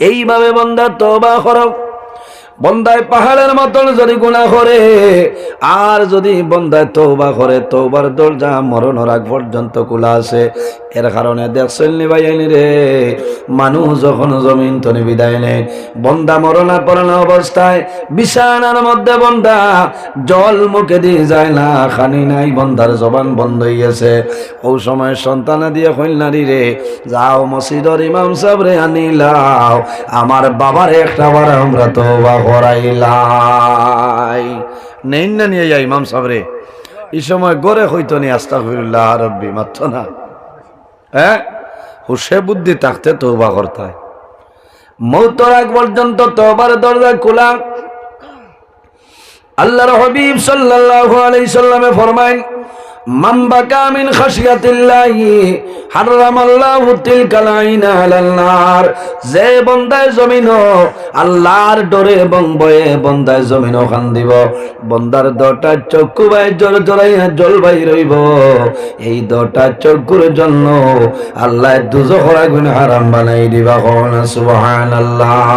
এইভাবে বান্দা তওবা করো। বন্দায় পাহাড়ের মতন যদি গুনাহ করে আর যদি বন্দায় তওবা করে, তওবার দরজা মরণের আগ পর্যন্ত খোলা আছে। এর কারণে দেখছেন নি ভাই রে, মানুষ যখন জমিন তনে বিদায় নেয়, বন্দা মরণাপন্ন অবস্থায় বিছানার মধ্যে বন্দা জল মুখে দিয়ে যায় না, খানি নাই, বন্দার জবান বন্ধ হয়ে গেছে। ওই সময় সন্তানা দিয়ে কইনারি রে, যাও মসজিদের ইমাম সাহেব রে আনিলাও, আমার বাবার একটা বার আমরা তওবা করাইলাই। নেই না নিয়ে যাই ইমাম সাহেব রে, এই সময় গড়ে হইতো নি আস্তাগফিরুল্লাহ রব্বি মাত্র না। হ্যাঁ, হুশে বুদ্ধি থাকতে তওবা করতে হয়। মৌতের আগ পর্যন্ত তওবার দরজা খোলা। আল্লাহর হাবিব সাল্লাল্লাহু আলাইহি সাল্লামে ফরমায়, মান বাকা মিন খাশিয়াতিল্লাহি হারামাল্লাহু তিলকাল আইনা আলান নার। যে বন্দায় জমিনও আল্লাহর ডরে এবং ভয়ে বন্দায় জমিনও কান্দিব, বন্দার দটা চক্ষু বাই জল জড়াইয়া জল বাই রইব, এই দটা চক্ষুর জন্য আল্লাহ দুজখের আগুন হারাম বানাই দিবা। কোন সুবহানাল্লাহ।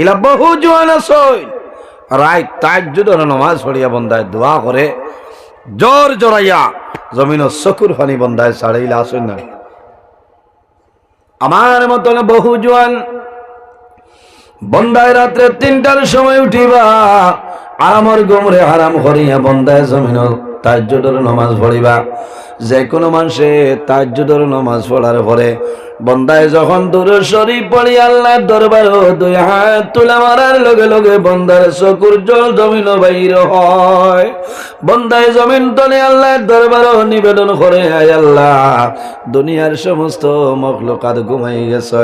ইলা বহু জওয়ান আছে রাত তাহাজ্জুদের নামাজ পড়িয়া বন্দায় দোয়া করে জোর জড়াইয়া জমিন চকুর পানি বন্দায় ছাড়াইলা আসেন না। আমার মতন বহু জওয়ান বন্দায় রাত্রে 3টার সময় উঠিবা, আরামর গোমরে হারাম করিয়া বন্দায় জমিন তাহাজ্জুদের নামাজ পড়িবা। যে কোনো মানুষে তাহাজ্জুদের নামাজ পড়ার পরে বন্দায় যখন দুরূদ শরীফ পড়ি আল্লাহর দরবারে দুই হাত তুলে মারার লগে লগে বন্দার চকুর জল জমিন বাইর হয়। বন্দায় জমিন তলে আল্লাহর দরবারে নিবেদন করে, আয় আল্লাহ, দুনিয়ার সমস্ত মখলুকাত ঘুমাই গেছে,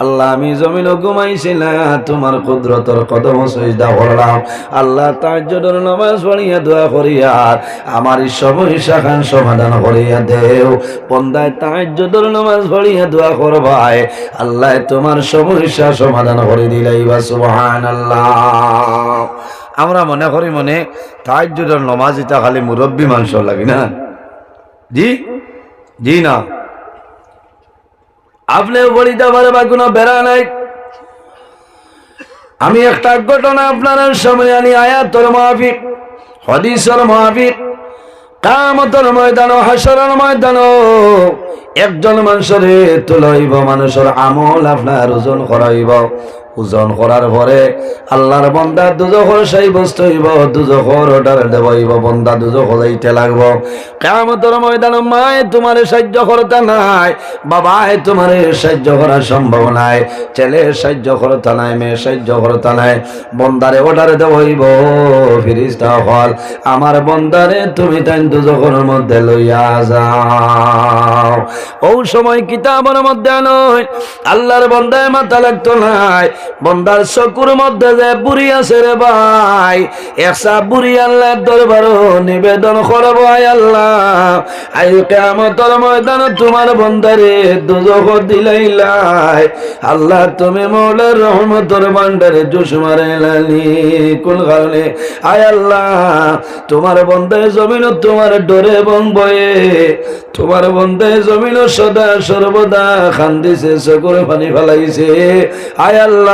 আল্লাহ আমি জমিনও ঘুমাইছিলাম, তোমার কুদরতের কদম সিজদা করলাম। আল্লাহ তাহাজ্জুদের নামাজ পড়িয়া দোয়া করিয়া আমার এই সমস্যা খান সমাধান করিয়া দেও। বন্দায় তাহাজ্জুদের নামাজ পড়িয়া দোয়া করবাই, আল্লাহ তোমার সমস্যা সমাধান করে দিলাইবা। সুবহানাল্লাহ। আমরা মনে করি মনে তাহাজ্জুদের নামাজ এটা খালি মুরব্বী মানুষ লাগে না। জি জি না, আপনিও পড়িতে পারবা, কোনো বেড়া নাই। আমি একটা ঘটনা আপনার সামনে আনি, আয়াতের মাহফিক, হাদিসের মাহফিক। কিয়ামতের ময়দান, হাসরের ময়দান একজন মানুষের তুলাইব, মানুষের আমল আপনার ওজন করাইব। ওজন করার পরে আল্লাহর বান্দা দুজখের সাব্যস্ত হইব, দুজখের অর্ডার দেবইব, বান্দা দুজখ যাইতে লাগব। কিয়ামতের ময়দানে মায়ে তোমারে সাহায্য করতে নাই, বাবায় তোমারে সাহায্য করা সম্ভব নাই, ছেলে সাহায্য করতে নাই, মেয়ে সাহায্য করতে নাই, বান্দারে অর্ডার দেবইব, ফেরেশতা হল আমার বান্দারে তুমি তাই দুজখের মধ্যে লইয়া যাও। ওই সময় কিতাবের মধ্যে নয় আল্লাহর বান্দায় মাথা লাগতো নাই, বন্দার চকুর মধ্যে যে বুড়ি আছে রে ভাই, একসা বুড়ি আল্লাহর দরবারে নিবেদন করবো, আয় আল্লাহ, আই কিয়ামতের ময়দানে তোমার বন্দারে দুজখ দিলাইলাই, আল্লাহ তুমি মওলার রহমতের ভান্ডারে জুস মারাইলানি। কোন কারণে? আয় আল্লাহ, তোমার বন্দায় জমিন তোমার ডরে এবং ভয়ে, তোমার বন্দায় জমিন সদা সর্বদা কান্দিছে, চকুর পানি ফেলাইছে। আয় আল্লাহ,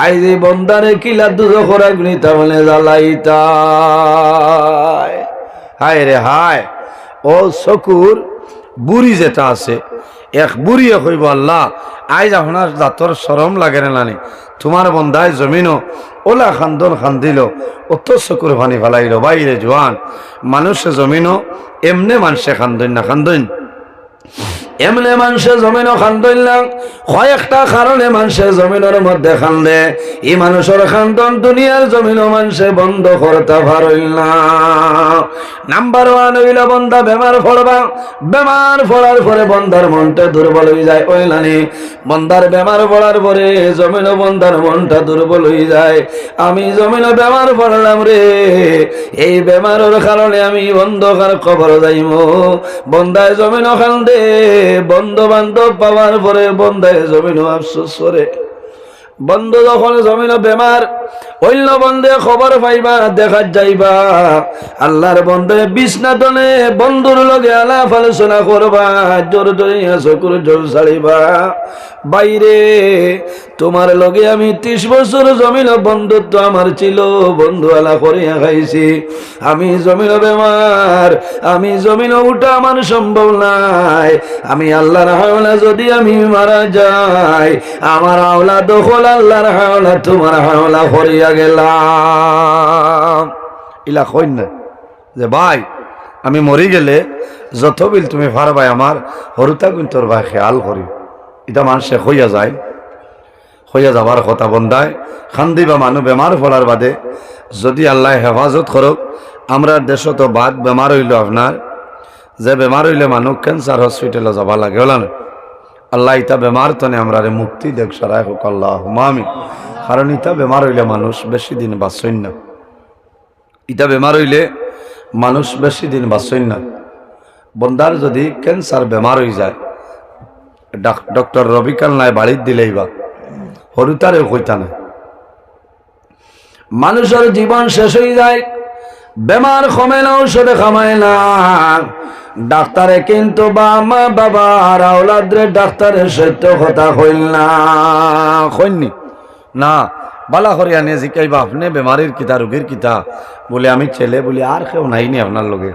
আই যে বন্দারে কিলা দুজখের আগুন তাহলে জ্বালাইতাই। হায় রে হায়, ও চকুর বুড়ি যেটা আছে, এক বুড়িয়ে কইব, আল্লাহ আইজ আপনার দাঁতর শরম লাগে না নানি, তোমার বন্দায় জমিনও ওলা খান্দন খান্দিল, অত চকুর পানি ফেলাইল। বাইরে জোয়ান মানুষে জমিনও এমনে মানুষে খান্দন না, খান্দন এমনে মানুষে জমিনও খান্দন না। কয়েকটা কারণে মানুষের জমিনের মধ্যে খান্দে, এই মানুষের খান্দন দুনিয়ার জমিনও মানুষে বন্ধ করতে পারল না। নাম্বার 1 হইল বন্দা বেমার পড়বা, বেমার পড়ার পরে বন্দার মনটা দুর্বল হয়ে যায়। ওই নানি বন্দার বেমার পড়ার পরে জমিনও বন্দার মনটা দুর্বল হয়ে যায়। আমি জমিনও বেমার পড়লাম রে, এই বেমারের কারণে আমি অন্ধকার কবর যাইব। বন্দায় জমিনও খান্দে, বন্ধু বান্ধব পাওয়ার পরে বন্দায় জমিনও আফসোস করে। বন্ধু যখন জমিন বেমার অন্য বন্ধে খবর পাইবা দেখা যাইবা আল্লাহর বন্ধে বিছনাতনে বন্ধুর লগে আলাপ আলোচনা করবা জোর জড়িয়া চকুর জল ছাড়িবা বাইরে তোমার লগে আমি 30 বছর জমিন বন্ধুত্ব আমার ছিল বন্ধু আলা করিয়া খাইছি আমি জমিন বেমার আমি জমিন উঠা আমার সম্ভব নাই আমি আল্লাহর হাওলা যদি আমি মারা যাই আমার হাওলা দখল আল্লাহর হাওলা তোমার হাওলা করিয়া গেলাম ইলা কই না যে ভাই আমি মরি গেলে যত বিল তুমি পারবাই আমার হরুতা কিন্তু তোর ভাই খেয়াল করি এটা মানুষে হইয়া যায় হইয়া যাবার কথা বন্ধায় খান্দি বা মানুষ বেমার ফলার বাদে যদি আল্লাহ হেফাজত করুক আমরা দেশ তো বাদ বেমার হইল আপনার যে বেমার হইলে মানুষ ক্যান্সার হসপিটালে যাবা লাগে হল না আল্লাহ ইটা বেমার তনে আমরা মুক্তি দেখ সারাই হোক আল্লাহ আমি কারণ ইটা বেমার হইলে মানুষ বেশি দিন বাঁচন না ইটা বেমার হইলে মানুষ বেশি দিন বাঁচন না বন্দার যদি ক্যান্সার বেমার হয়ে যায় ডক্টর রবিকাল নাই বাড়ির দিলেই বা হরুতারে কইতা না মানুষের জীবন শেষ হয়ে যায় বেমার কমে না ঔষধে খামায় না ডাক্তারে কিন্তু মা বাবার আওলাদরে ডাক্তারের সত্য কথা কইল না কইনি না বালা করিয়া নিয়ে জিকাইবা আপনি বেমারির কিতা রোগীর কিতা বলে আমি ছেলে বলি আর কেউ নাইনি আপনার লগে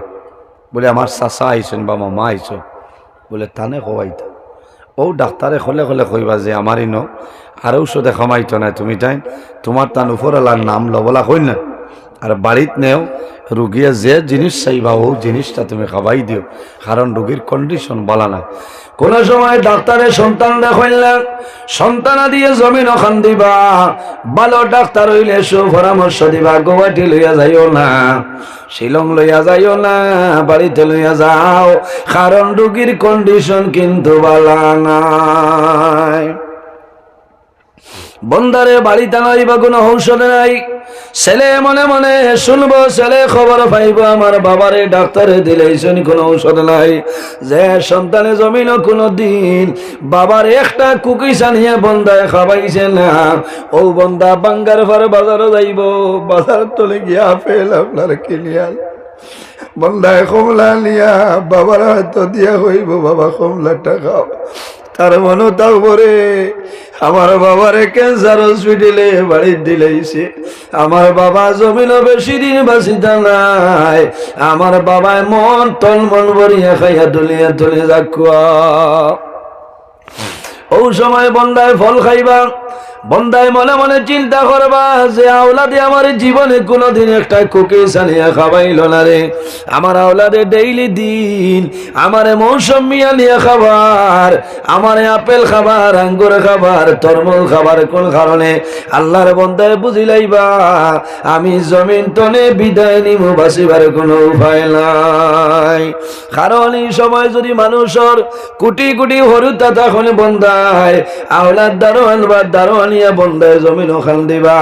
বলে আমার চাচা আইসেন বা মামা আইসো বলে তানে খোয়াইতা ও ডাক্তারে খলে খলে কইবা যে আমার ইনো আর ঔষধে খামাইতো না তুমি টাইম তোমার তান উপরওয়ালার নাম লবলা কই না আর বাড়িত নেও রুগিয়া যে জিনিস চাইবা ও জিনিসটা তুমি খাওয়াই দিও কারণ রোগীর কন্ডিশন বলা না কোন সময় ডাক্তারের সন্তান দেখাইলা সন্তানা দিয়ে জমিন ওখান দিবা ভালো ডাক্তার হইলে সুপরামর্শ দিবা গুয়াহাটি লইয়া যাইও না শিলং লইয়া যাইও না বাড়িতে লইয়া যাও কারণ রোগীর কন্ডিশন কিন্তু ভালো নাই বন্দারে বাড়িতে নাইবা কোনো ঔষধ নাই ছেলে মনে মনে শুনবো ছেলে খবর পাইব আমার বাবারে ডাক্তারে দিলেইছেন কোনো ঔষধ নাই যে সন্তানে জমিন কোনো দিন বাবার একটা কুকি সানিয়ে বন্দায় খাবাইছে না ও বন্দা বাঙ্গার পরে বাজারও যাইব বাজার তলে গিয়া আপেল আপনার কিনিয়াল বন্দায় কমলা নিয়া বাবার হয়তো দিয়া হইব বাবা কমলাটা খাও তার মনে তাও বরে আমার বাবারে ক্যান্সার হসপিটালে বাড়ি দিলেইছে আমার বাবা জমিনও বেশি দিন বাঁচিতা নাই আমার বাবায় মন তন মন ভরিয়া খাইয়া তুলিয়া তুলে যাকুয়া ও সময় বন্দায় ফল খাইবা বন্দায় মনে মনে চিন্তা করবা যে আওলাদে আমার জীবনে কোনোদিন একটা কুকি সানিয়া খাবাইল না রে আমার আওলাদে ডেইলি দিন আমারে মৌসুমি আনিয়া খাবার আমারে আপেল খাবার আঙ্গুর খাবার তরমুজ খাবার কোন কারণে আল্লাহর বন্দায় বুঝিলাইবা আমি জমিন তনে বিদায় নিমু বাঁচিবার কোনো উপায় নাই কারণ এই সময় যদি মানুষের কোটি কোটি হরুতা তখন বন্দায় আওলাদ দারোয়ান বা দারোয়ান বন্ধায় জমিন ওখান দিবা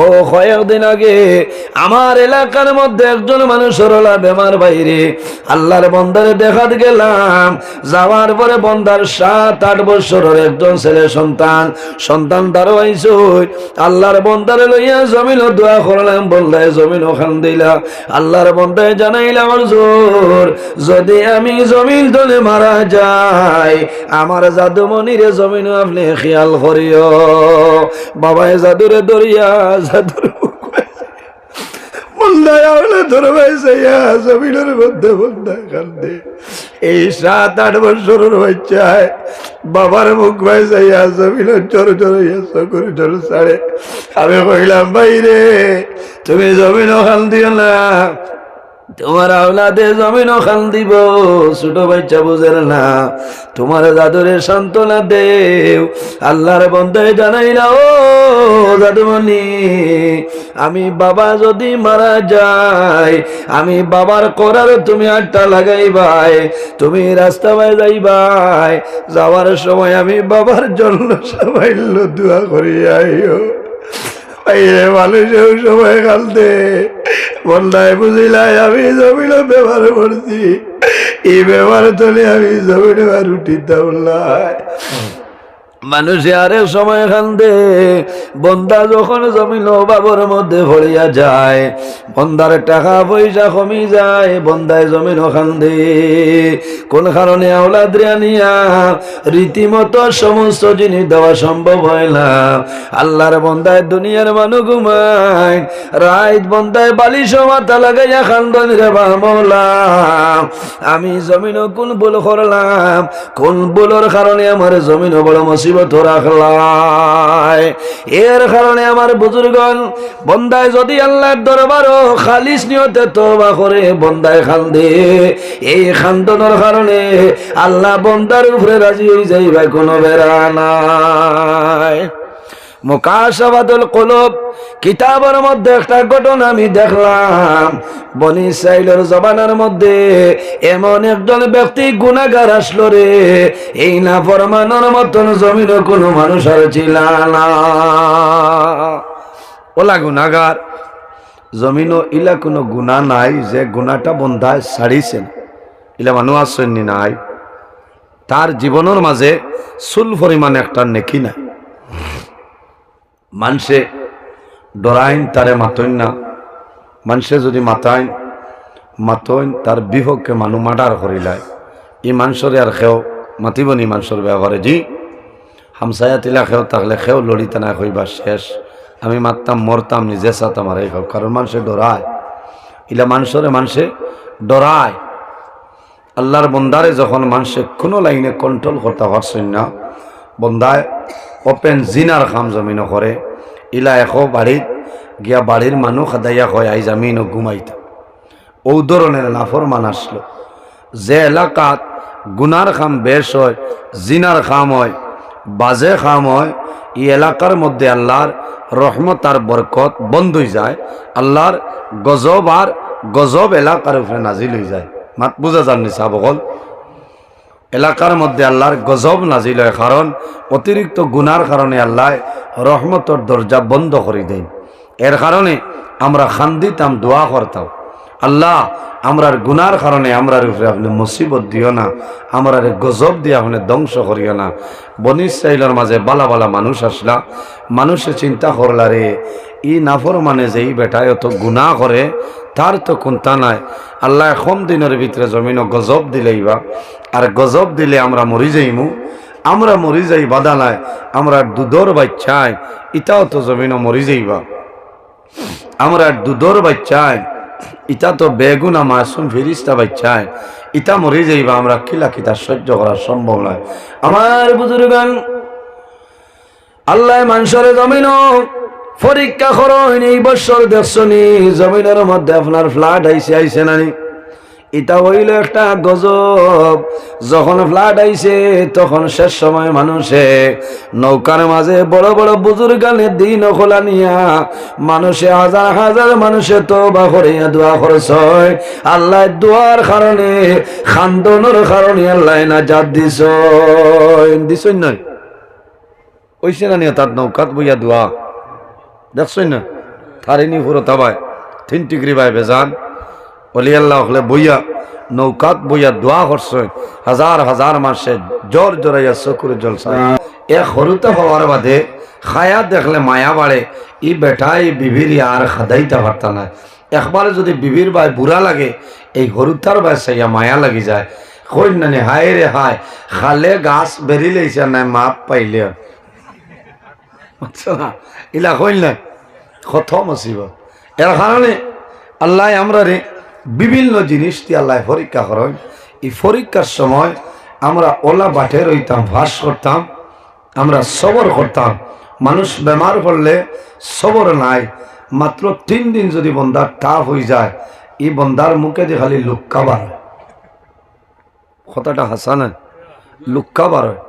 ও কয়েকদিন আগে আমার এলাকার মধ্যে একজন মানুষের হলা বেমার বাইরে আল্লাহর বন্দারে দেখাতে গেলাম যাওয়ার পরে বন্দার 7-8 বছরের একজন ছেলে সন্তান তারও আইসো আল্লাহর বন্দারে লইয়া জমিন দোয়া করলাম বন্ধায় জমিন ওখান দিলা আল্লাহর বন্দায় জানাইলাম জোর যদি আমি জমিন তলে মারা যাই আমার জাদুমণিরে জমিন আপনি খেয়াল করিও বাবায় জাদুরে দরিয়া জাদুর বন্ধায় আওলা ধরবাইছে জমিনের মধ্যে বন্ধায় কান্দে এই 7-8 বছরের বাচ্চায় বাবার মুখ ভাইছে জমিনের চোর চড়াইয়া চকুরি চোর ছাড়ে আমি কইলাম বাইরে তুমি জমিন খান দিও না তোমার আওলাদে জমিন খান দিব ছোট বাচ্চা বুঝের না তোমার জাদুরে সান্ত্বনা দেও আল্লাহর বন্দায় জানাইলা ও জাদুমণি আমি বাবা যদি মারা যাই আমি বাবার করার তুমি আটটা লাগাইবাই তুমি রাস্তা বাই যাইবাই যাওয়ার সময় আমি বাবার জন্য সামাইল দোয়া করি আইও মানুষেও সময় কালতে বন্ধায় বুঝিলাই আমি জমিন ব্যবহার করছি এই ব্যবহার তলে আমি জমিন আর উঠিতাম না মানুষে আরে সময় খান্দে বন্দা যখন জমিন অভাবের মধ্যে ভরিয়া যায়, বন্দার টাকা পয়সা কমি যায়, বন্দায় জমিন খান্দে। কোন কারণে আওলাদ নিয়া রীতিমতো সমস্ত জিনিস দেওয়া সম্ভব হয় না। আল্লাহর বন্দায় দুনিয়ার মানুষ ঘুমায়, রাত বন্দায় বালিশ মাথা লাগাইয়া খান্দন রে বামলা, আমি জমিন কোন ভুল করলাম, কোন ভুলের কারণে আমার জমিন বড় মুসিবত রাখলাই। এর কারণে আমার বুজুর্গণ বন্দায় যদি আল্লাহর দরবারও খালিস নিয়তে তওবা করে বন্দায় খান্দে, এই খান্দনের কারণে আল্লাহ বন্দার উপরে রাজি হয়ে যাইবে, কোনো বেড়া নাই। মুকাশাফাতুল কুলুব কিতাবের মধ্যে একটা ঘটনা আমি দেখলাম। বনি ইসরাইলের জবানের মধ্যে এমন একজন ব্যক্তি গুনাহগার আসলো রে, এই নাফরমানের মতন জমিনে কোনো মানুষ আর ছিল না। ওলা গুনাহগার জমিনও ইলা কোনো গুনাহ নাই যে গুনাহটা বন্ধায় ছাড়িছেন, ইলা মানুষ আসেননি নাই। তার জীবনের মাঝে চুল পরিমাণ একটা নেকি নাই। মানুষে ডরাইন তারে মাতইন না, মানুষে যদি মাতইন তার বিপক্ষে মানুষ মার্ডার করিলায়, এই মানুষরে আর খেও মাতিবনি মানুষের ব্যবহারে। জি হামসায়া তিলা খেও থাকলে খেও লড়িতে না কইবা শেষ, আমি মারতাম মরতাম নিজে সাতাম আর এই হোক, কারণ মানুষে ডরায়, ইলা মানুষে ডরায়। আল্লাহর বন্দারে যখন মানুষে কোনো লাইনে কন্ট্রোল করতে পারছেন না, বন্দায় ওপেন জিনার খাম জমিনও করে, ইলা এখো বাড়িত গিয়া বাড়ির মানুষ খাদাইয়া হয় আই জামিনও ঘুমাইতা। ও ধরনের নাফরমান আসলো। যে এলাকাত গুনার খাম বেশ হয়, জিনার খাম হয়, বাজে খাম হয়, এই এলাকার মধ্যে আল্লাহর রহমত আর বরকত বন্ধ হয়ে যায়, আল্লাহর গজব এলাকার উপরে নাজিল হয়ে যায়। মাত বুঝা যাননি সাবকল, এলাকার মধ্যে আল্লাহর গজব নাজিল হয়, কারণ অতিরিক্ত গুনার কারণে আল্লাহ রহমতর দরজা বন্ধ করে দেন। এর কারণে আমরা খান্দিতাম, দোয়া করতাম, আল্লাহ আমরার গুনার কারণে আমরার উপরে আপনি মুসিবত দিও না, আমরার গজব দিয়ে আপনি ধ্বংস করিও না। বনি ইসরাইলের মাঝে বালা বালা মানুষ আসলা, মানুষে চিন্তা করলা রে ই নাফর মানে যে এই বেটায় অত গুণা করে, তার তো কোনটা নাই। আল্লাহ কম দিনের ভিতরে জমিনও গজব দিলেইবা, আর গজব দিলে আমরা মরি যাইমু, আমরা মরি যাই বাধা নাই, আমরা দুধর বাচ্চায় ইটাও তো জমিনও মরি যাইবা, আমরা দুধর বাচ্চায় ইটা তো বেগুনা মাসুম ফিরিস্তা বাচ্চায় ইটা মরি যাইবা, আমরা কিলা কিতা সহ্য করা সম্ভব নয়। আমার বুজুর্গান আল্লাহ মানুষের জমিনও পরীক্ষা করেন। এই বছর দেখছনি জমিনের মধ্যে আপনার ফ্লাড আইছে নানি, এটা হইল একটা গজব। যখন ফ্লাড আইছে তখন শেষ সময় মানুষে নৌকার মাঝে বড় বড় বুজুর্গানের দিন খোলা নিয়া মানুষে হাজার হাজার মানুষে তওবা করিয়া দোয়া করছে। আল্লাহ দোয়ার কারণে খান্দনের কারণে আল্লাহ নাজাত দিছই না, ওইসে না নিয়ে তার নৌকাত বইয়া দোয়া দেখছই না, থারিনি পুরো তাবায় 3 ডিগ্রি বাই বেজান অলি আল্লাহ হলে বইয়া নৌকাত বইয়া দোয়া করছে, হাজার হাজার মাসে জোর জোরাইয়া চকুর জলসা। এ সরুতা হওয়ার বাদে খায়া দেখলে মায়া বাড়ে, ই বেটাই বিবির আর খাদাইতে পারতা না। একবার যদি বিবির বাই বুড়া লাগে, এই হরুতার বাই সাইয়া মায়া লাগি যায়। কই নানি হায় রে হায়, খালে গাছ বেরিলেইছে নাই মাপ পাইলে ইলা কইল না কত মুসিবত। এর কারণে আল্লাহ আমরা রে বিভিন্ন জিনিস দিয়ে আল্লাহ পরীক্ষা করেন। এই পরীক্ষার সময় আমরা ওলা বাটে রইতাম, ভাস করতাম, আমরা সবর করতাম। মানুষ বেমার পড়লে সবর নাই, মাত্র 3 দিন যদি বন্দার টাফ হয়ে যায়, এই বন্দার মুখে যে খালি লুক্কা বার হয়, কথাটা হাসা না, লুক্কা বার হয়।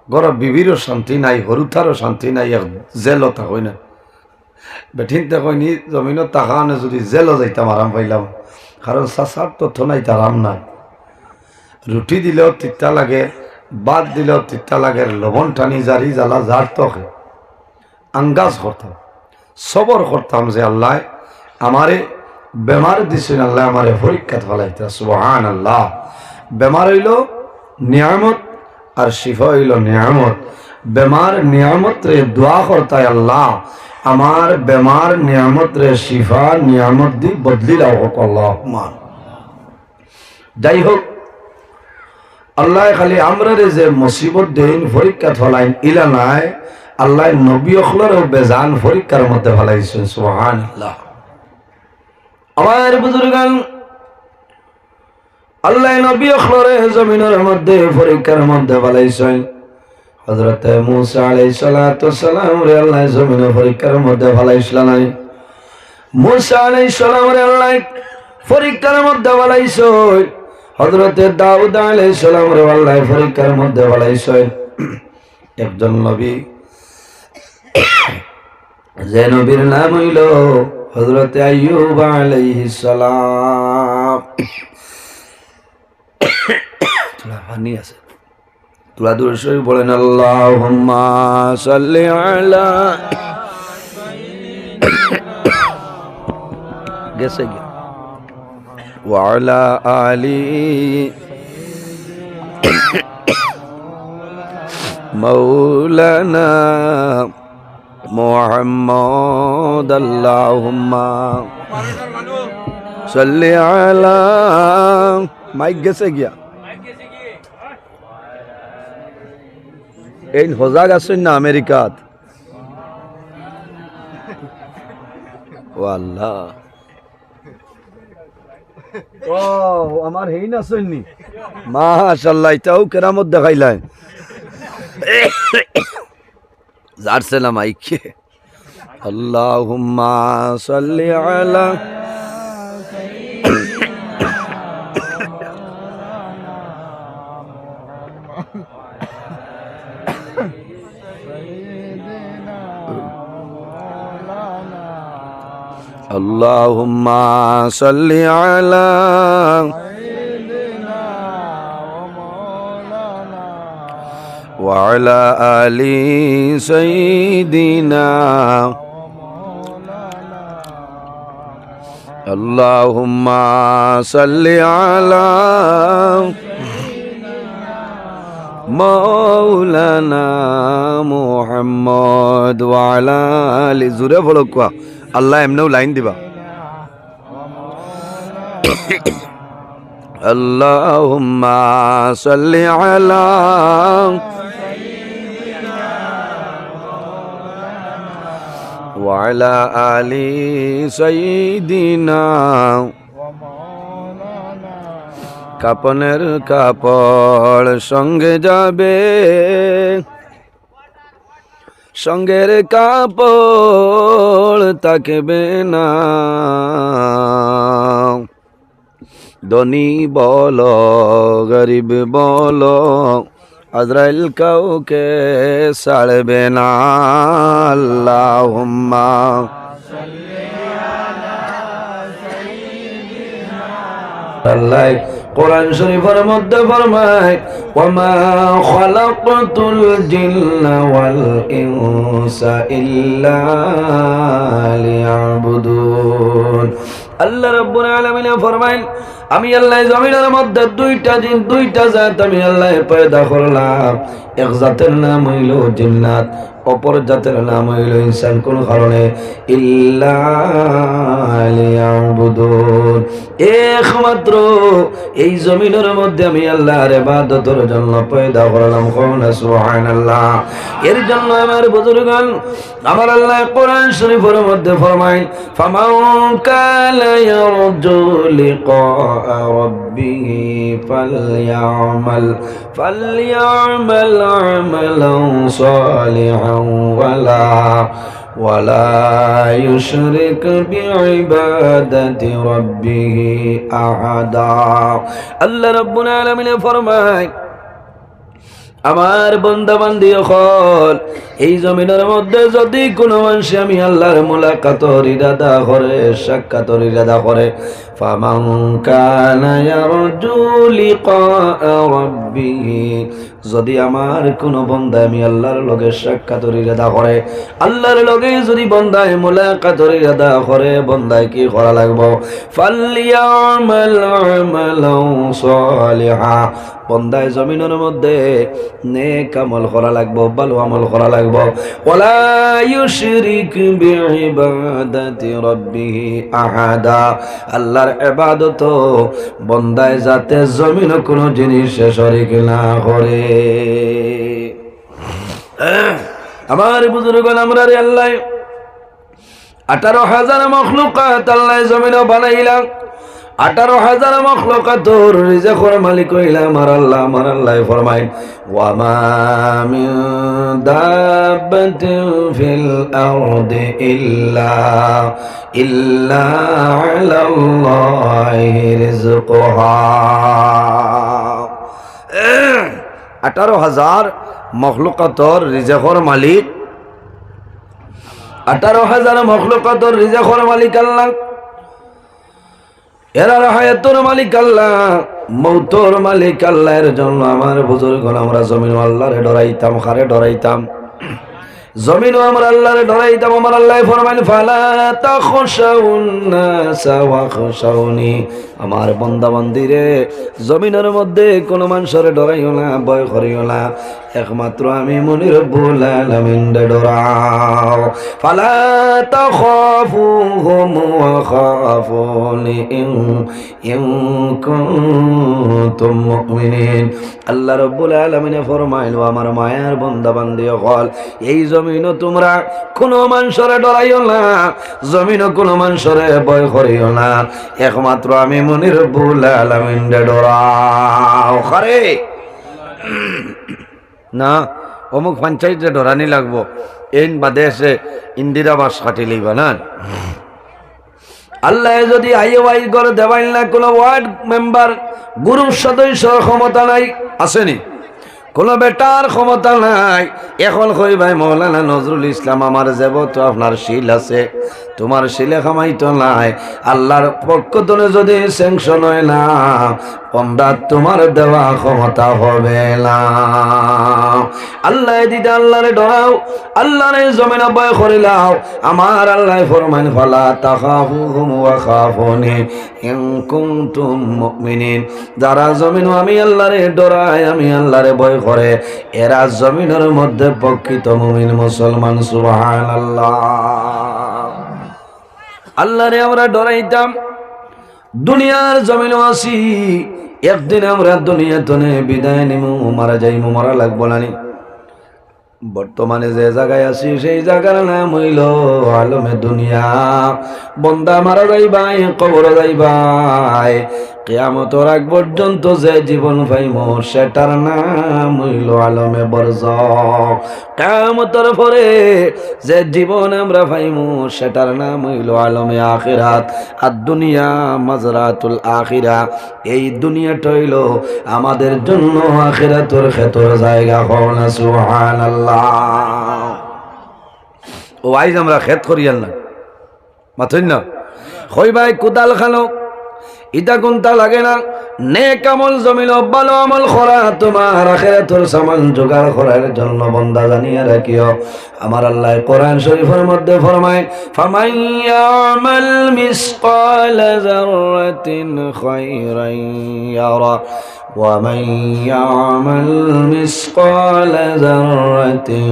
গরব বিবিরও শান্তি নাই, হরুথারও শান্তি নাই, এক জেলতা হই না বেঠিনতে কইনি জমিনত তাকানে যদি জেলও যাইতাম আরাম পাইলাম, কারণ চাচার তথ্য নাই, তার আরাম নাই। রুটি দিলেও তিতা লাগে, ভাত দিলেও তিতা লাগে, লবণ টানি জারি জ্বালা যার তকে আঙ্গাজ করতাম, সবর করতাম যে আল্লাহ আমারে বেমার দিছেন, আল্লাহ আমারে পরীক্ষা ফেলাইতে। সুবহানাল্লাহ। বেমার হইল নিয়ামত আর শিফা হইল নিয়ামত। বেমার নিয়ামত রে দোয়া করতায় আল্লাহ আমার বেমার নিয়ামত রে শিফা নিয়ামত দি বদলি দাও হোক আল্লাহুম্মা। যাই হোক আল্লাহ খালি আমরা যে মুসিবত দেন পরীক্ষা ফলাইন ইলা নাই আল্লাহ নবী অখলরেও বেজান পরীক্ষার মধ্যে ফলাইছেন সুবহানাল্লাহ। আমার বুজুর্গান আল্লাহ নবী অখলরে জমিনের মধ্যে পরীক্ষার মধ্যে ফলাইছেন। হযরত মূসা আলাইহিস সালাতু সালাম রে আল্লাহ জমিনের পরীক্ষার মধ্যে ফলাইছিল নাই। মূসা আলাইহিস সালাম রে আল্লাহ পরীক্ষার মধ্যে ফলাইছেন। হযরত দাউদ আলাইহিস সালাম রে আল্লাহ পরীক্ষার মধ্যে ফলাইছেন। একজন নবী যে নবীর নাম হইল হযরত আইয়ুব আলাইহিস সালাম। পানি আছে তোরা দূর শরীফ বলেন আল্লাহুম্মা সাল্লি আলা গেছে গিয়া ওয়া আলা আলি মাওলানা মুহাম্মদ আল্লাহুম্মা সাল্লি আলা মাইক গেছে গিয়া এই হজাগ আছেন না আমেরিকাত ও আল্লাহ ও আমার হেইন আছেননি মাশাআল্লাহ এটাও কেরামত দেখাইলাই জারসেলাম আইকে আল্লাহুম্মা সাল্লি আলা اللهم صل على وعلى آل سيدنا اللهم صل على مولانا محمد وعلى آل زوره বলকوا আল্লাহ এমনও লাইন দিবা আল্লাহুম্মা সাল্লি আলা ওয়া আলা আলি সাইয়্যিদিনা কাপনের কাপড় সঙ্গে যাবে সঙ্গের কাপড় তাকবে না ধনী বল গরিব বল আজরাইল কাউকে ছাড়বে না আল্লাহুম্মা আল্লাহ কোরআন শরীফের মধ্যে ফরমায় ওয়ামা খালাকতুল জিন্না ওয়াল ইনসা ইল্লা লিয়াবুদুন। আল্লাহ রাব্বুল আলামিন ফরমায় আমি আল্লাহ জমিনের মধ্যে দুইটা জিন দুইটা জাত আমি আল্লাহ পয়দা করলাম। এক জাতের নাম হইল জিন্নাত অপর জাতের নাম হইল ইনসান। কোন কারণে ইল্লা লিয়াবুদুন একমাত্র এই জমিনের মধ্যে আমি আল্লাহর ইবাদতের জন্য পয়দা করলাম। সুবহানাল্লাহ। এর জন্য আমার বুজুর্গান আমার আল্লাহ কোরআন শরীফের মধ্যে ফরমায় ফামান কানা ইয়ারজু লিকা রাব্বিহি ফালইয়ামাল আমালান সালিহান ওয়ালা ইউশরিক বিইবাদাতি রাব্বিহি আহাদা। আল্লাহ রাব্বুল আলামিন ফরমায় আমার বান্দা বান্দি হল এই জমিনের মধ্যে যদি কোনো মানুষ আমি আল্লাহর মুলাকাতের ইরাদা করে সাক্ষাতের ইরাদা করে ফামান কানা ইয়ারজু লিকা রাব্বিহি, যদি আমার কোন বান্দা আমি আল্লাহর লগে সাক্ষাতের ইরাদা করে, আল্লাহর লগে যদি বান্দায় মুলাকাতের ইরাদা করে, বান্দায় কি করা লাগবে? ফালইয়ামাল আমালান সালিহা, বান্দায় জমিনের মধ্যে নেক আমল করা লাগবে, ভালো আমল করা লাগবে। ওয়ালা ইউশরিক বিইবাদাতি রাব্বিহি আহাদা, আল্লাহর ইবাদত বান্দায় যাতে জমিনে কোনো জিনিস শরীক না করে। আমার বুজুর্গণ, আমরা রে আল্লাহ 18,000 মখলুকাত আল্লাহ জমিনে বানাইলাম। 18,000 মখলুকাতর রিজকের মালিক হইলা আমার আল্লাহ। আমার আল্লাহ ফরমায়, ওয়া মা মিন দাব্বাতিন ফিল আরদি ইল্লা আলাল্লাহি রিজকুহা। 18,000 মখলুকাতর রিজকের মালিক, 18,000 মখলুকাতর রিজকের মালিক আল্লাহ। এরা হায়াতুর মালিক আল্লাহ, মৌতর মালিক আল্লাহ। এর জন্য আমার বুজুর্গ আমরা জমিন আল্লাহরে ডরাইতাম, খারে ডরাইতাম, জমিনও আমরা আল্লাহরে ডরাইতাম। আমার আল্লাহ ফরমাইল, ফালা তাখশাউন নাসা ওয়াখশাউনি, আমার বান্দা বান্দিরে জমিনের মধ্যে কোন মানুষের ডরাইও না, ভয় করিও না, একমাত্র আমি মনির রব্বুল আলামিনরে ডরাও। ফালা তাখাফুহুম ওয়া খাফুনি ইন কুনতুম মুমিনিন। আল্লাহ রব্বুল আলামিনে ফরমাইল, আমার মায়ার বান্দা বান্দি হল, এই জমিনও তোমরা কোন মানুষরে ডরাইও না, জমিনও কোন মানুষরে ভয় করিও না, একমাত্র আমি মনির রব্বুল আলামিনরে ডরাও। খারে না অমুক পঞ্চায়েতে ডরানি লাগবো, এন বাদে এসে ইন্দিরা বাস কাটি লইবা না। আল্লাহ যদি আইওয়াই করে দেবাইল না, কোন ওয়ার্ড মেম্বার গ্রুপ সদস্যর ক্ষমতা নাই, আসেনি কোন বেটার ক্ষমতা নাই। এখন কই ভাই মৌলানা নজরুল ইসলাম, আমার যেহেতু আপনার শিল আছে, তোমার শিলে খামাইতো নাই, আল্লাহর পক্ষ থেকে যদি স্যাংশন হয় না, পন্ডা তোমার দেওয়া ক্ষমতা হবে না। আল্লাহ দিদা আল্লাহরে ডরাও, আল্লাহরে জমিনে ভয় করিলাও। আমার আল্লাহ ফরমান, ফালা তাখাফুহুম ওয়া খাফুনি ইন কুনতুম মুমিনিন, যারা জমিন আমি আল্লাহরে ডরায়, আমি আল্লাহরে ভয় করে, এরা জমিনের মধ্যে প্রকৃত মুমিন মুসলমান। সুবহানাল্লাহ। আল্লাহরে আমরা ডরাইতাম, দুনিয়ার জমিনও আছি, একদিন আমরা দুনিয়া তনে বিদায় নিমু, মারা যাইমু, মারা লাগবো না। বর্তমানে যে জায়গায় আছি সেই জায়গার নাম হইল আলমে দুনিয়া। বন্দা মারা যাইবাই, কবর যাইবাই, কিয়ামতের আগ পর্যন্ত যে জীবন পাইমু সেটার নাম হইল আলমে বরজখ। কিয়ামতের পরে যে জীবন আমরা পাইমু সেটার নাম হইল আলমে আখিরাত। আর দুনিয়া মাজরাতুল আখিরা, এই দুনিয়াটা হইল আমাদের জন্য আখিরাতের ক্ষেত্র জায়গা। হওয়া সুবহানাল্লাহ। ও আইজ আমরা খেত করিয়াল না মাথুন না, কই ভাই কোদাল খানো ইটা কোনটা লাগে না, নেক আমল জমিল, ভালো আমল করা, তোমার আখিরাতের সামান জোগাড় করার জন্য বান্দা জানিয়ে রাখিও। আমার আল্লাহ কোরআন শরীফের মধ্যে ফরমায়, ফামান ইয়ামাল মিসকালা যাররাতিন খায়রান ইয়ারা ওয়া মান ইয়ামাল মিসকালা যাররাতিন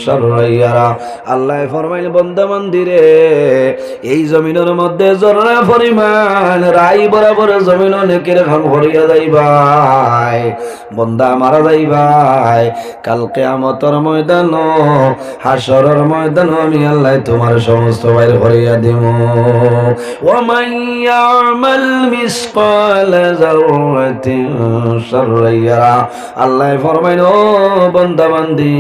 শাররান ইয়ারা। আল্লাহ ফরমায়, বান্দা বান্দিরে এই জমিনের মধ্যে জররা পরিমাণ রাই বরাবর জমিন নেকের খান ভরিয়া যাইবাই, বন্দা মারা যাইবাই, কাল কিয়ামতের ময়দান, হাসরের ময়দান আমি আল্লাহ তোমার সমস্ত বাইর ভরিয়া দিব। ওয়া মান ইয়ামাল মিসকালা যাররাতিন শাররাইয়া। আল্লাহ ফরমাইন, ও বান্দা বান্দি,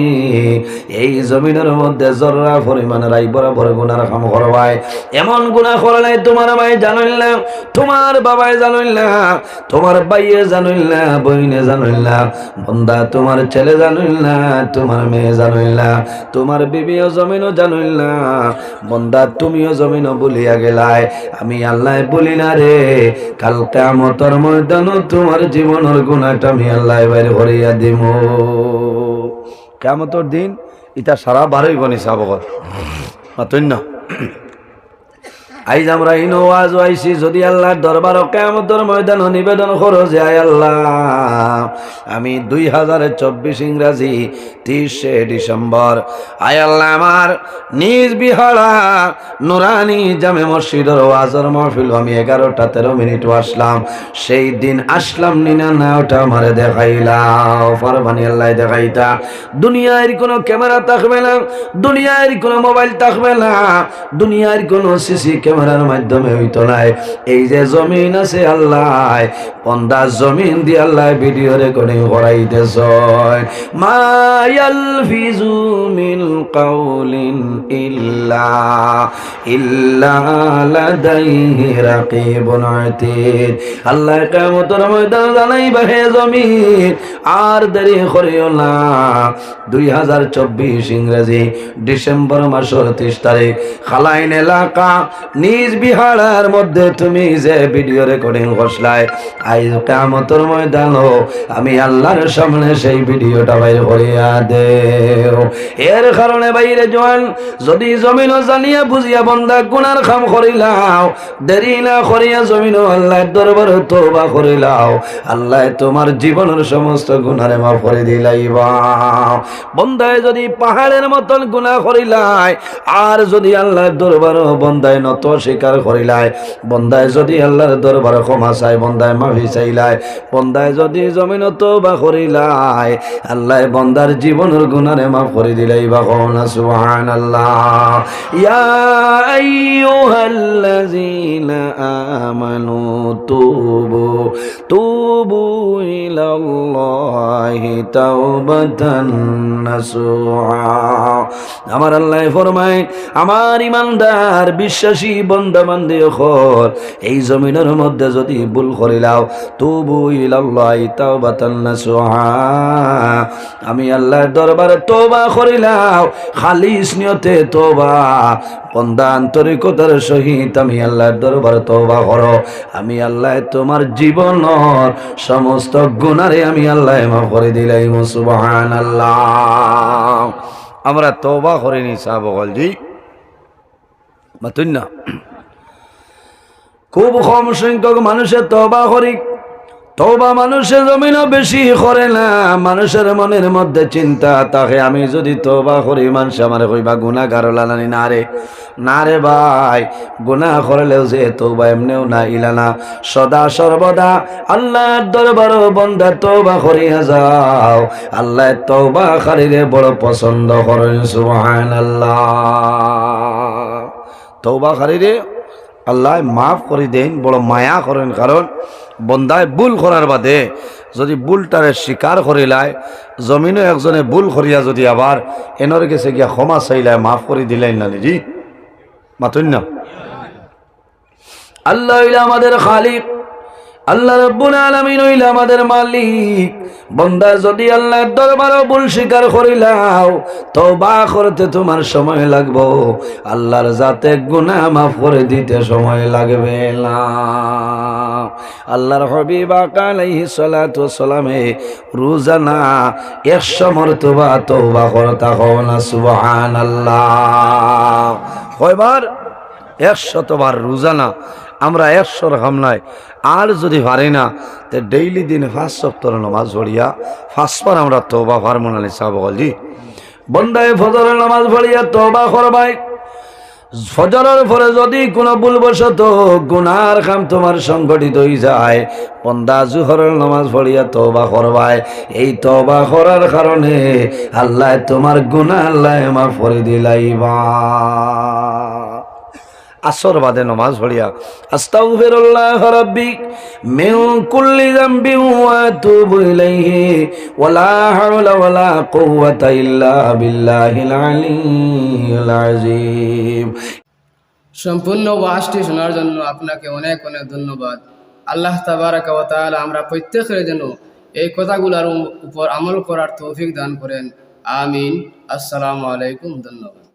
এই জমিনের মধ্যে জররা পরিমাণে রাই বরাবর গুনার কাম করবাই। এমন গুনাহ করলে তোমার ভাই জানিল না, তোমার বাবাই জানিল না, তোমার ভাইয়ে জানিল না, বইনে জানিল না, বান্দা তোমার ছেলে জানিল না, তোমার মেয়ে জানিল না, তোমার বিবিও জমিনও জানিল না, বান্দা তুমিও জমিনও বলিয়া গেলাই। আমি আল্লাহ বলি না রে, কাল কিয়ামতের ময়দানে তোমার জীবনের গুনাহটা আমি আল্লাহ বাইরে করিয়া দিব। কিয়ামতের দিন ইটা সারা বারোই গনি সাবগত মাতই না। আইজ আমরা ইনো ওয়াজ আইছি, যদি আল্লাহর দরবার কিয়ামতের ময়দান নিবেদন করো যে আয় আল্লাহ, আমি 2024 ইংরাজি 30 ডিসেম্বর, আয় আল্লাহ আমার নিজ বিহারা নুরানি জামে মসজিদের ওয়াজের মাহফিল আমি 11:13 আসলাম, সেই দিন আসলাম নিনা না ওটা আমারে দেখাইলাও, ফরমানি আল্লাহ দেখাইতা। দুনিয়ার কোনো ক্যামেরা থাকবে না, দুনিয়ার কোনো মোবাইল থাকবে না, দুনিয়ার কোনো সিসি ক্যামেরার মাধ্যমে হইতো নাই। এই যে জমিন আছে আল্লাহ, বান্দা জমিন দিয়ে আল্লাহ ভিডিও রেকর্ডিং করাইতেছ। মা ইয়ালফিজু মিন কাউলিন ইল্লা লাদাইহি রাকিবুন আতীদ। আল্লাহ কিয়ামতের ময়দানে জানাইবা, হে জমিন আর দেরি করিও না, 2024 ইংরেজি ডিসেম্বর মাসের 30 তারিখ খালাইন এলাকা নিজ বিহারের মধ্যে তুমি যে ভিডিও রেকর্ডিং করছলাই, আজ কিয়ামতের ময়দানে আমি আল্লাহর সামনে সেই ভিডিওটা বাইর করিয়া দেও। এর কারণে বাইরে জোয়ান, যদি জমিন জানিয়া বুঝিয়া বান্দা গুনার কাম করিলাও, দেরি না করিয়া জমিন আল্লাহর দরবারে তওবা করিলাও, আল্লাহ তোমার জীবনের সমস্ত গুনারে মাফ করে দিলাইবা। বান্দায় যদি পাহাড়ের মতন গুনাহ করিলাই, আর যদি আল্লাহর দরবারে বান্দায় নত স্বীকার করিলাই, বান্দায় যদি আল্লাহর দরবারে ক্ষমা চাই, বান্দায় মাফি চাইলাই, বান্দায় যদি জমিন তওবা করিলাই, আল্লাহ বান্দার জীবনের গুনারে মাফ করে দিলাইবা। কোন সুবহানাল্লাহ। ইয়া আইয়ুহাল্লাযীনা আমানু তুবু ইলাল্লাহি তাওবাতান নাসুহা। আমার আল্লাহ ফরমায়, আমার ইমানদার বিশ্বাসী বান্দা বান্দি হল, এই জমিনের মধ্যে যদি ভুল করিলাও, তুবু ইলাল্লাহি তাওবাতান নাসুহা, আমি আল্লাহর দরবারে তওবা করিলাও, খালিস নিয়তে তওবা, বান্দা আন্তরিকতার সহিত আমি আল্লাহর দরবারে তওবা করো, আমি আল্লাহ তোমার জীবনের সমস্ত গুনারে আমি আল্লাহ মাফ করে দিলাম। সুবহানাল্লাহ। আমরা তওবা করিনি সাহাবাগণ জি মাতুন না, খুব কম সংখ্যক মানুষের তওবা করি। তওবা মানুষের জমিনও বেশি করে না, মানুষের মনের মধ্যে চিন্তা থাকে, আমি যদি তওবা করি মানুষ আমার কইবা গুনাহগার লালানি। না রে, না রে ভাই, গুনাহ করলেও যে তওবা এমনিও না ইলানা, সদা সর্বদা আল্লাহর দরবারে বান্দা তওবা করিয়া যাও, আল্লাহ তওবাকারীরে বড় পছন্দ করেন। সুবহানাল্লাহ। তওবাকারীরে আল্লাহ মাফ করে দেন, বড় মায়া করেন, কারণ বন্দায় ভুল করার বাদে যদি ভুলটারে স্বীকার করিলায়, জমিনে একজনে ভুল করিয়া যদি আবার এনর গেছে গিয়া ক্ষমা চাইলায়, মাফ করে দিলাই না জি মাতুন না। আল্লাহ হইল আমাদের খালিক, আল্লাহ রাব্বুল আলামিন হইল আমাদের মালিক। বান্দা যদি আল্লাহর দরবারে ভুল স্বীকার করিলাও, তওবা করতে তোমার সময় লাগবে, আল্লাহর জাতে গুনাহ মাফ করে দিতে সময় লাগবে না। আল্লাহর হাবিব আলাইহিস সালাতু ওয়াস সালামে রোজানা 100 মরতবা তওবা করতে হয় না। সুবহানাল্লাহ। কয়বার? 100বার রোজানা। আমরা 100 রকম নাই, আর যদি পারি না তো ডেইলি দিনে 5 ওয়াক্ত নামাজ পড়িয়া 5 বার আমরা তওবা পারমু না সাহাবাগণ জি। বন্দায় ফজরের নামাজ পড়িয়া তওবা করবাই, ফজরের পরে যদি কোনো ভুলবশত গুনার কাম তোমার সংগঠিত হয়ে যায়, বন্দা জোহরের নামাজ পড়িয়া তওবা করবাই, এই তওবা করার কারণে আল্লাহ তোমার গুনাহ আল্লাহ মাফ করে দিলাইবা। আসর বাদে নমাজ পড়িয়া আস্তাগফিরুল্লাহ রাব্বি মিন কুল্লি যামবিন ওয়া আতুবু ইলাইহি ওয়ালা হাওলা ওয়ালা কুওয়াতা ইল্লা বিল্লাহিল আলিয়্যিল আযীম। সম্পূর্ণ ওয়াজটি শোনার জন্য আপনাকে অনেক অনেক ধন্যবাদ। আল্লাহ তাবারাকা ওয়া তাআলা আমরা প্রত্যেকের যেন এই কথাগুলোর উপর আমল করার তৌফিক দান করেন। আমিন। আসসালামু আলাইকুম। ধন্যবাদ।